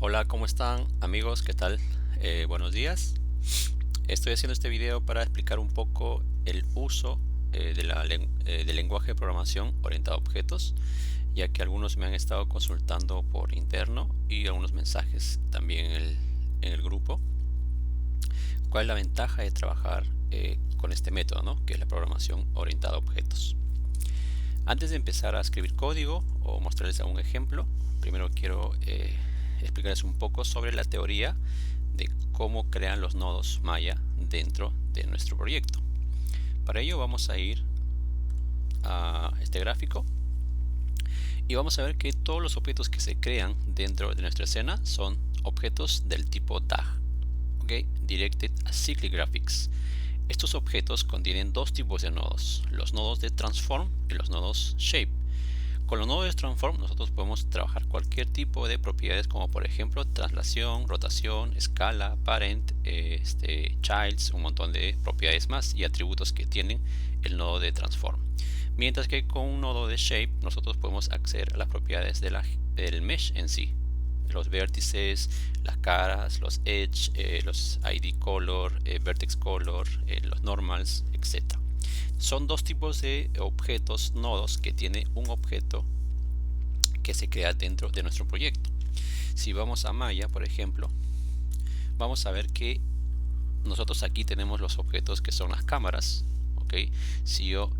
Hola, ¿cómo están amigos? ¿Qué tal? Buenos días. Estoy haciendo este video para explicar un poco el uso del lenguaje de programación orientado a objetos, ya que algunos me han estado consultando por interno y algunos mensajes también en el grupo. ¿Cuál es la ventaja de trabajar con este método, ¿no? Que es la programación orientada a objetos? Antes de empezar a escribir código o mostrarles algún ejemplo, primero quiero explicarles un poco sobre la teoría de cómo crean los nodos Maya dentro de nuestro proyecto. Para ello vamos a ir a este gráfico y vamos a ver que todos los objetos que se crean dentro de nuestra escena son objetos del tipo DAG, ¿okay? Directed Acyclic Graphics. Estos objetos contienen dos tipos de nodos, los nodos de Transform y los nodos Shape. Con los nodos de Transform nosotros podemos trabajar cualquier tipo de propiedades, como por ejemplo traslación, rotación, escala, parent, childs, un montón de propiedades más y atributos que tienen el nodo de Transform. Mientras que con un nodo de Shape nosotros podemos acceder a las propiedades del mesh en sí, los vértices, las caras, los edge, los ID color, vertex color, los normals, etc. Son dos tipos de objetos, nodos, que tiene un objeto que se crea dentro de nuestro proyecto. Si vamos a Maya, por ejemplo, vamos a ver que nosotros aquí tenemos los objetos que son las cámaras, ¿ok? Si yo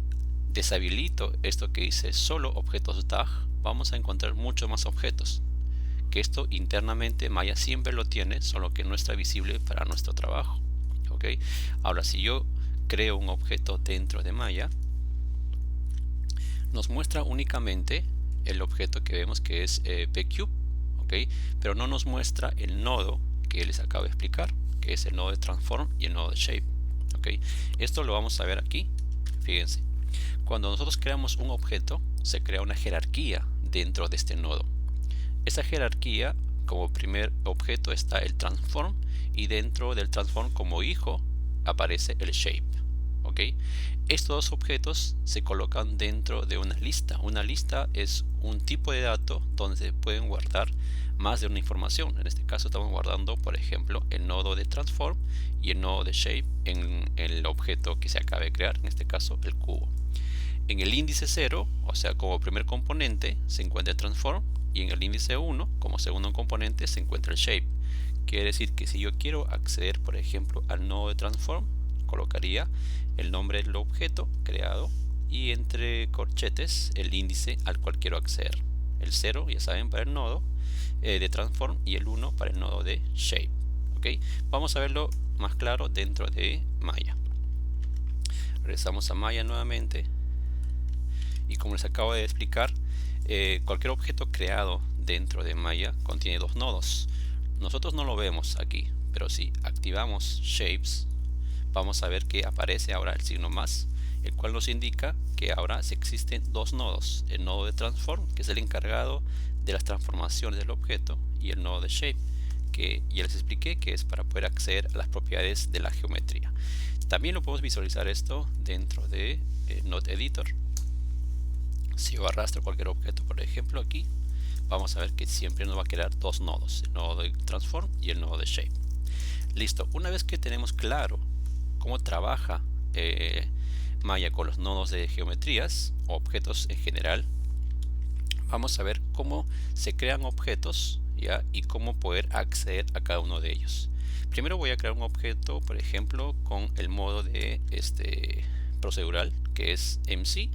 deshabilito esto que dice solo objetos DAG, vamos a encontrar muchos más objetos, que esto internamente Maya siempre lo tiene, solo que no está visible para nuestro trabajo, ¿ok? Ahora, si yo creo un objeto dentro de Maya, nos muestra únicamente el objeto que vemos, que es pcube, ¿ok? Pero no nos muestra el nodo que les acabo de explicar, que es el nodo de transform y el nodo de shape, ¿ok? Esto lo vamos a ver aquí. Fíjense, cuando nosotros creamos un objeto, se crea una jerarquía dentro de este nodo. Esa jerarquía, como primer objeto está el transform, y dentro del transform como hijo aparece el shape, ¿ok? Estos dos objetos se colocan dentro de una lista. Una lista es un tipo de dato donde se pueden guardar más de una información. En este caso estamos guardando, por ejemplo, el nodo de transform y el nodo de shape en el objeto que se acaba de crear, en este caso el cubo. En el índice 0, o sea, como primer componente, se encuentra el transform, y en el índice 1, como segundo componente, se encuentra el shape. Quiere decir que si yo quiero acceder, por ejemplo, al nodo de transform, colocaría el nombre del objeto creado y entre corchetes el índice al cual quiero acceder. El 0, ya saben, para el nodo de transform, y el 1 para el nodo de shape. ¿Okay? Vamos a verlo más claro dentro de Maya. Regresamos a Maya nuevamente. Y como les acabo de explicar, cualquier objeto creado dentro de Maya contiene dos nodos. Nosotros no lo vemos aquí, pero si activamos Shapes, vamos a ver que aparece ahora el signo más, el cual nos indica que ahora existen dos nodos: el nodo de Transform, que es el encargado de las transformaciones del objeto, y el nodo de Shape, que ya les expliqué que es para poder acceder a las propiedades de la geometría. También lo podemos visualizar esto dentro de Node Editor. Si yo arrastro cualquier objeto, por ejemplo aquí, vamos a ver que siempre nos va a crear dos nodos, el nodo de Transform y el nodo de Shape. Listo, una vez que tenemos claro cómo trabaja Maya con los nodos de geometrías o objetos en general, vamos a ver cómo se crean objetos, ¿ya? Y cómo poder acceder a cada uno de ellos. Primero voy a crear un objeto, por ejemplo, con el modo de procedural, que es MC,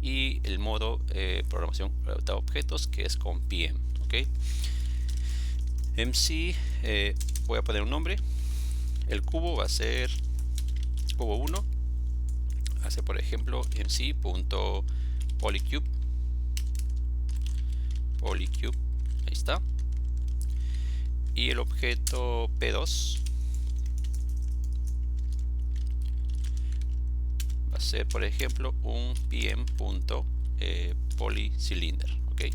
y el modo programación de objetos, que es con PM, ¿okay? MC, voy a poner un nombre. El cubo va a ser cubo 1, hace por ejemplo mc.polycube, ahí está. Y el objeto P2 va a ser por ejemplo un pm.polycylinder, ¿ok?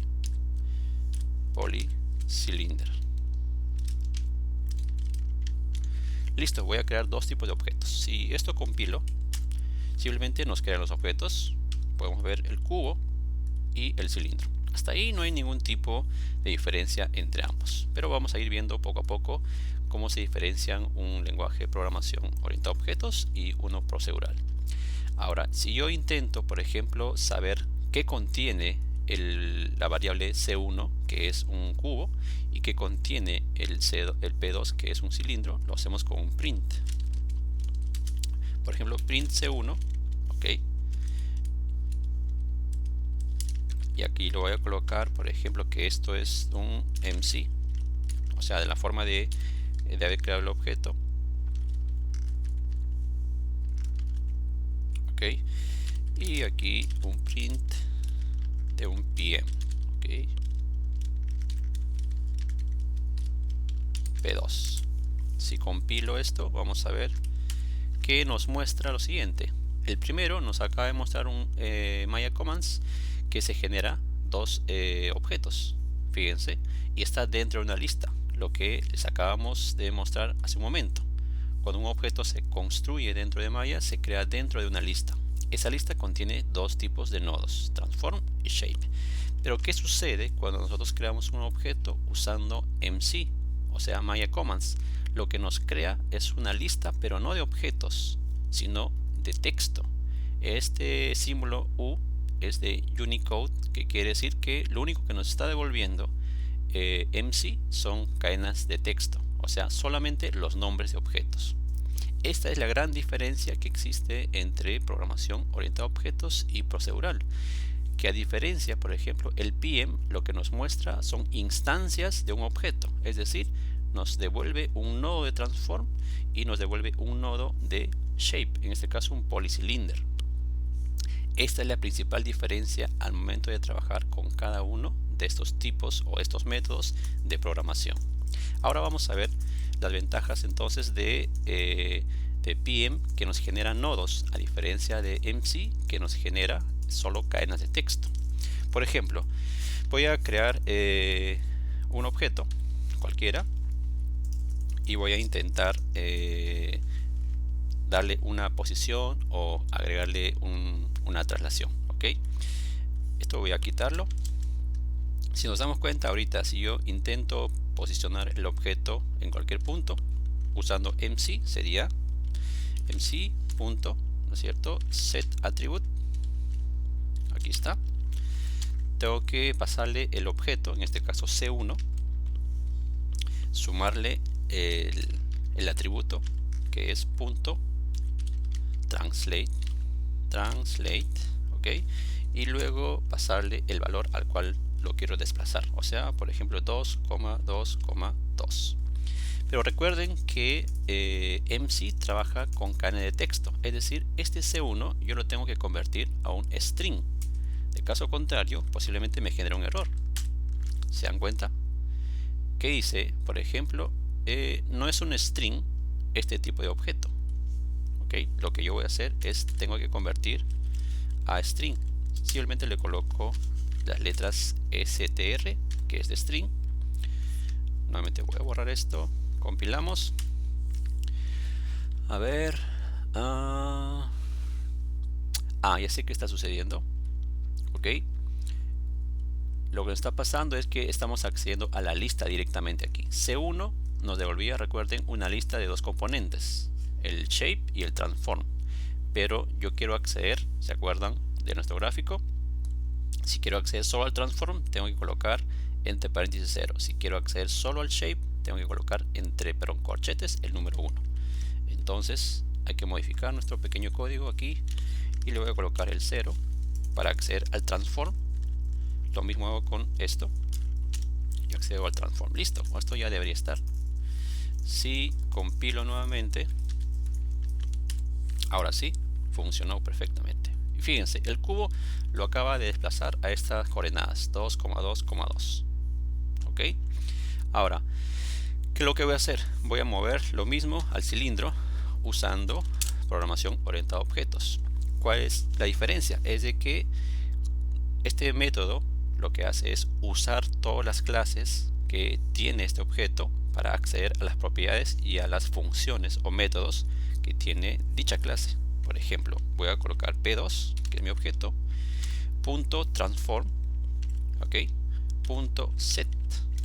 Polycylinder. Listo, voy a crear dos tipos de objetos. Si esto compilo, simplemente nos crean los objetos. Podemos ver el cubo y el cilindro. Hasta ahí no hay ningún tipo de diferencia entre ambos, pero vamos a ir viendo poco a poco cómo se diferencian un lenguaje de programación orientado a objetos y uno procedural. Ahora, si yo intento, por ejemplo, saber qué contiene la variable C1, que es un cubo, y qué contiene el P2, que es un cilindro, lo hacemos con un print. Por ejemplo, print C1, ok. Y aquí lo voy a colocar, por ejemplo, que esto es un MC, o sea, de la forma de haber creado el objeto. Ok. Y aquí un print de un PM. Ok. P2. Si compilo esto, vamos a ver que nos muestra lo siguiente. El primero nos acaba de mostrar un Maya Commands que se genera dos objetos, fíjense, y está dentro de una lista, lo que les acabamos de mostrar hace un momento. Cuando un objeto se construye dentro de Maya, se crea dentro de una lista. Esa lista contiene dos tipos de nodos, transform y shape. Pero ¿qué sucede cuando nosotros creamos un objeto usando MC, o sea Maya Commands? Lo que nos crea es una lista, pero no de objetos, sino de texto. Este símbolo U es de Unicode, que quiere decir que lo único que nos está devolviendo MC son cadenas de texto, o sea, solamente los nombres de objetos. Esta es la gran diferencia que existe entre programación orientada a objetos y procedural, que a diferencia, por ejemplo, el PM lo que nos muestra son instancias de un objeto, es decir, nos devuelve un nodo de transform y nos devuelve un nodo de shape, en este caso un polycylinder. Esta es la principal diferencia al momento de trabajar con cada uno de estos tipos o estos métodos de programación. Ahora vamos a ver las ventajas entonces de PM, que nos genera nodos, a diferencia de MC, que nos genera solo cadenas de texto. Por ejemplo, voy a crear un objeto cualquiera y voy a intentar darle una posición o agregarle una traslación. Ok, esto voy a quitarlo. Si nos damos cuenta ahorita, si yo intento posicionar el objeto en cualquier punto usando MC, sería MC punto, ¿no es cierto?, set attribute. Aquí está. Tengo que pasarle el objeto, en este caso C1, sumarle el atributo que es punto translate, ok, y luego pasarle el valor al cual lo quiero desplazar, o sea, por ejemplo 2,2,2. Pero recuerden que MC trabaja con cadena de texto, es decir, este C1 yo lo tengo que convertir a un string. De caso contrario, posiblemente me genere un error. ¿Se dan cuenta? Que dice, por ejemplo, no es un string este tipo de objeto. ¿Okay? Lo que yo voy a hacer es, tengo que convertir a string. Simplemente le coloco las letras str, que es de string. Nuevamente voy a borrar esto. Compilamos. A ver. Ya sé qué está sucediendo. Ok. Lo que está pasando es que estamos accediendo a la lista directamente aquí. C1 nos devolvía, recuerden, una lista de dos componentes, el shape y el transform. Pero yo quiero acceder, ¿se acuerdan de nuestro gráfico? Si quiero acceder solo al transform, tengo que colocar entre paréntesis 0. Si quiero acceder solo al shape, tengo que colocar entre corchetes el número 1. Entonces hay que modificar nuestro pequeño código aquí y le voy a colocar el 0 para acceder al transform. Lo mismo hago con esto y accedo al transform. Listo, esto ya debería estar. Si compilo nuevamente, ahora sí, funcionó perfectamente. Y fíjense, el cubo lo acaba de desplazar a estas coordenadas 2,2,2. ok, ahora, ¿qué es lo que voy a hacer? Voy a mover lo mismo al cilindro usando programación orientada a objetos. ¿Cuál es la diferencia? Es de que este método lo que hace es usar todas las clases que tiene este objeto para acceder a las propiedades y a las funciones o métodos que tiene dicha clase. Por ejemplo, voy a colocar P2, que es mi objeto, punto transform, ok, punto set,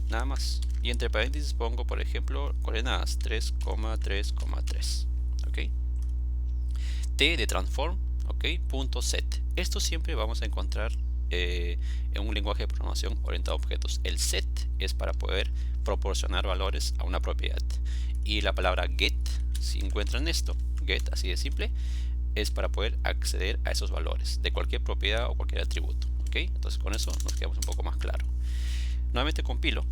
nada más, y entre paréntesis pongo, por ejemplo, coordenadas 3,3,3, ok, t de transform, ok, punto set. Esto siempre vamos a encontrar en un lenguaje de programación orientado a objetos. El set es para poder proporcionar valores a una propiedad, y la palabra get, si encuentran esto, get así de simple, es para poder acceder a esos valores de cualquier propiedad o cualquier atributo, ok. Entonces con eso nos quedamos un poco más claro. Nuevamente compilo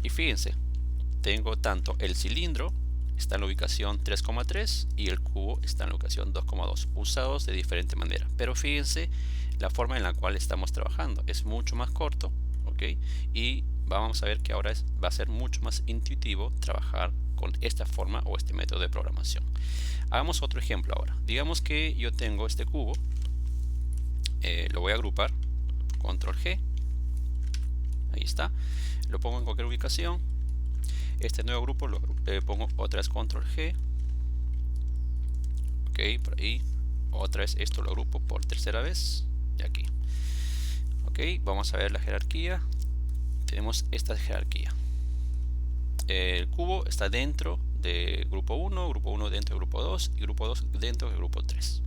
y fíjense, tengo tanto el cilindro está en la ubicación 3,3 y el cubo está en la ubicación 2,2, usados de diferente manera, pero fíjense la forma en la cual estamos trabajando es mucho más corto, ok, y vamos a ver que ahora va a ser mucho más intuitivo trabajar con esta forma o este método de programación. Hagamos otro ejemplo ahora. Digamos que yo tengo este cubo, lo voy a agrupar, control G, ahí está, lo pongo en cualquier ubicación. Este nuevo grupo lo pongo otra vez control G, ok, por ahí, otra vez esto lo agrupo por tercera vez, y aquí, ok. Vamos a ver la jerarquía. Tenemos esta jerarquía. El cubo está dentro de grupo 1 dentro de grupo 2 y grupo 2 dentro de grupo 3.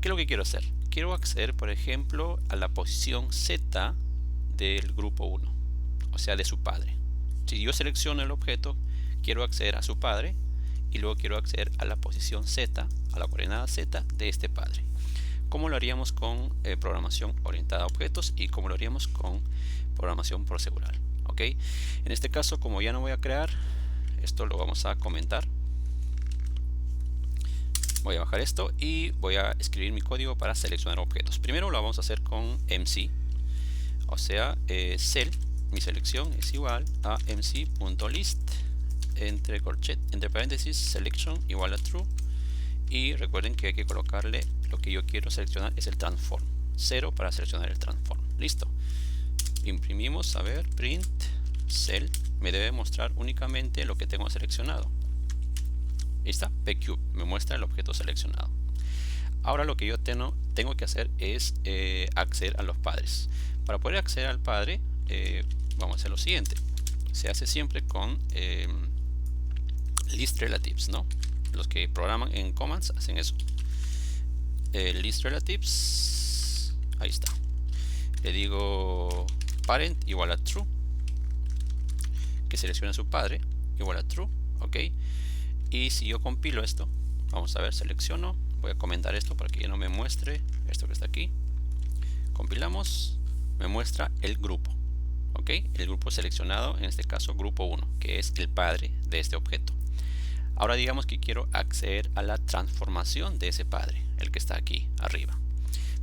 ¿Qué es lo que quiero hacer? Quiero acceder, por ejemplo, a la posición Z del grupo 1, o sea, de su padre. Si yo selecciono el objeto, quiero acceder a su padre y luego quiero acceder a la posición Z, a la coordenada Z de este padre. ¿Cómo lo haríamos con programación orientada a objetos y cómo lo haríamos con programación procedural? ¿Ok? En este caso, como ya no voy a crear, esto lo vamos a comentar. Voy a bajar esto y voy a escribir mi código para seleccionar objetos. Primero lo vamos a hacer con MC, o sea, cell, mi selección es igual a mc.list entre paréntesis selection igual a true, y recuerden que hay que colocarle lo que yo quiero seleccionar es el transform, 0 para seleccionar el transform. Listo, imprimimos, a ver, print cell, me debe mostrar únicamente lo que tengo seleccionado. Ahí está, pcube, me muestra el objeto seleccionado. Ahora lo que yo tengo que hacer es acceder a los padres. Para poder acceder al padre, vamos a hacer lo siguiente. Se hace siempre con list relatives, ¿no? Los que programan en commands hacen eso. List relatives, ahí está. Le digo parent igual a true, que seleccione a su padre, igual a true, ok. Y si yo compilo esto, vamos a ver, selecciono, voy a comentar esto para que ya no me muestre esto que está aquí. Compilamos, me muestra el grupo, ok, el grupo seleccionado, en este caso grupo 1, que es el padre de este objeto. Ahora digamos que quiero acceder a la transformación de ese padre, el que está aquí arriba.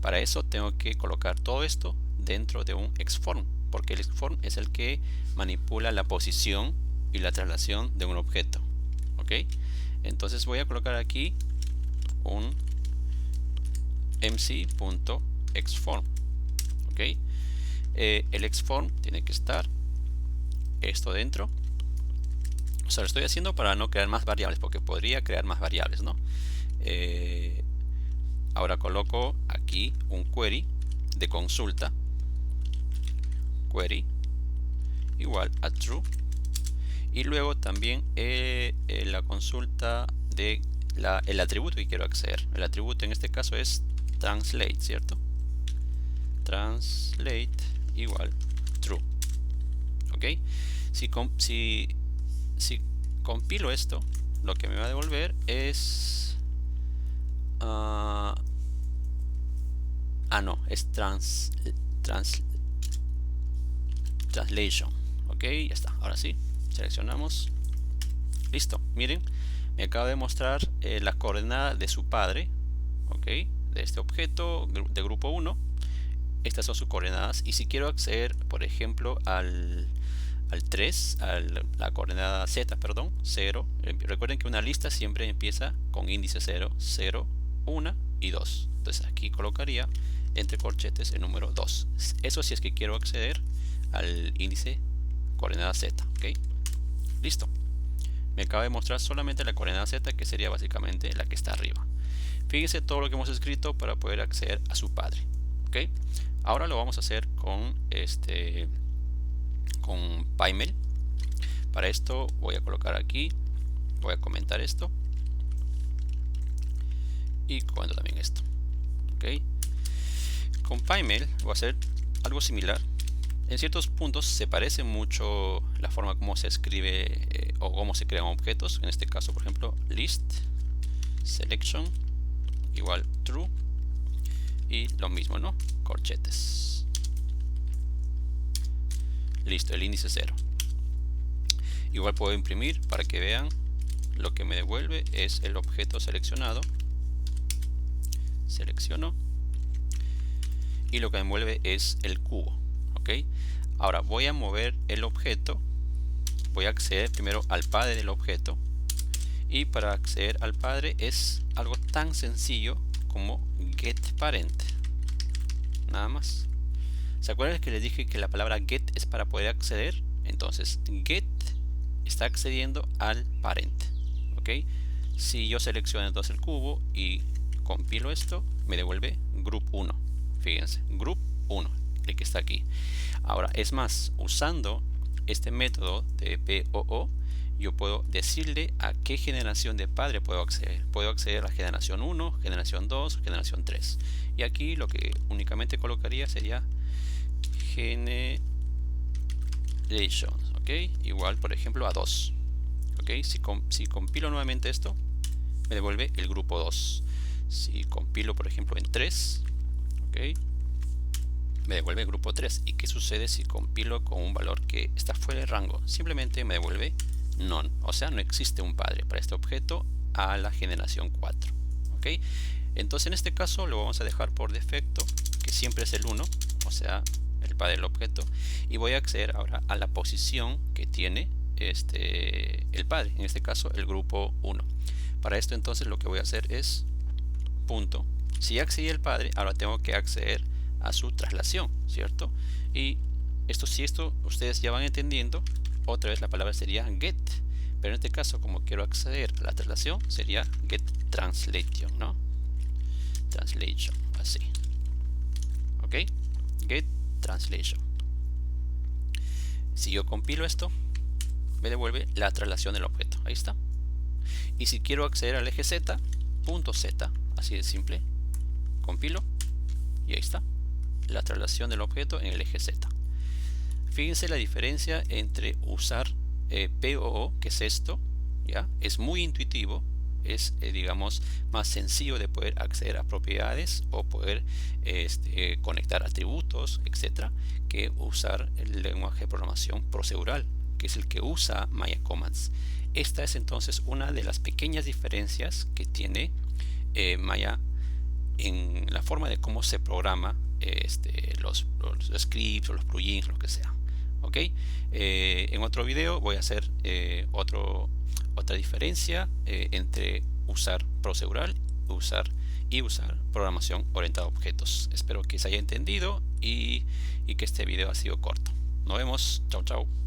Para eso tengo que colocar todo esto dentro de un xform, porque el xform es el que manipula la posición y la traslación de un objeto, ok. Entonces voy a colocar aquí un mc.xform, ok. El xform tiene que estar esto dentro. O sea, lo estoy haciendo para no crear más variables, porque podría crear más variables, ¿no? Ahora coloco aquí un query de consulta, query igual a true, y luego también la consulta de el atributo que quiero acceder. El atributo en este caso es translate, ¿cierto? Translate igual true, ok. Si compilo esto, lo que me va a devolver es no, es translation, ok, ya está. Ahora sí, seleccionamos, listo. Miren, me acaba de mostrar la coordenada de su padre, ok, de este objeto de grupo 1. Estas son sus coordenadas, y si quiero acceder, por ejemplo, al 3, a la coordenada z, perdón, 0. Recuerden que una lista siempre empieza con índice 0, 0, 1 y 2. Entonces aquí colocaría entre corchetes el número 2. Eso si es que quiero acceder al índice coordenada z, ok. Listo. Me acaba de mostrar solamente la coordenada z, que sería básicamente la que está arriba. Fíjense todo lo que hemos escrito para poder acceder a su padre, ok. Ahora lo vamos a hacer con PyMail. Para esto voy a colocar aquí, voy a comentar esto y comento también esto. ¿Ok? Con PyMail voy a hacer algo similar. En ciertos puntos se parece mucho la forma como se escribe o cómo se crean objetos. En este caso, por ejemplo, list selection igual true y lo mismo, ¿no? Corchetes. Listo, el índice 0. Igual puedo imprimir para que vean lo que me devuelve es el objeto seleccionado. Selecciono y lo que me devuelve es el cubo. ¿Ok? Ahora voy a mover el objeto. Voy a acceder primero al padre del objeto. Y para acceder al padre es algo tan sencillo como getParent. Nada más. ¿Se acuerdan que les dije que la palabra get es para poder acceder? Entonces get está accediendo al parent. ¿Ok? Si yo selecciono entonces el cubo y compilo esto, me devuelve group 1. Fíjense, group 1, el que está aquí. Ahora, es más, usando este método de POO, yo puedo decirle a qué generación de padre puedo acceder. Puedo acceder a la generación 1, generación 2, generación 3. Y aquí lo que únicamente colocaría sería generations, ¿ok? Igual, por ejemplo, a 2. ¿Ok? Si compilo nuevamente esto, me devuelve el grupo 2. Si compilo, por ejemplo, en 3, ¿ok? Me devuelve el grupo 3. ¿Y qué sucede si compilo con un valor que está fuera de rango? Simplemente me devuelve none, o sea, no existe un padre para este objeto a la generación 4. ¿Ok? Entonces en este caso lo vamos a dejar por defecto, que siempre es el 1, o sea, el padre del objeto, y voy a acceder ahora a la posición que tiene el padre, en este caso el grupo 1. Para esto entonces lo que voy a hacer es punto. Si ya accedí al padre, ahora tengo que acceder a su traslación, ¿cierto? Y si esto ustedes ya van entendiendo, otra vez la palabra sería get, pero en este caso como quiero acceder a la traslación sería get translation, ¿no? Translation, así. ¿Ok? Get translation. Si yo compilo esto, me devuelve la traslación del objeto. Ahí está. Y si quiero acceder al eje Z, punto Z, así de simple, compilo y ahí está la traslación del objeto en el eje Z. Fíjense la diferencia entre usar POO, que es esto, ¿ya? Es muy intuitivo, es digamos más sencillo de poder acceder a propiedades o poder conectar atributos, etcétera, que usar el lenguaje de programación procedural, que es el que usa Maya Commands. Esta es entonces una de las pequeñas diferencias que tiene Maya en la forma de cómo se programa los scripts o los plugins, lo que sea. ¿Ok? En otro video voy a hacer otra diferencia entre usar procedural y usar programación orientada a objetos. Espero que se haya entendido y que este video ha sido corto. Nos vemos. Chao, chao.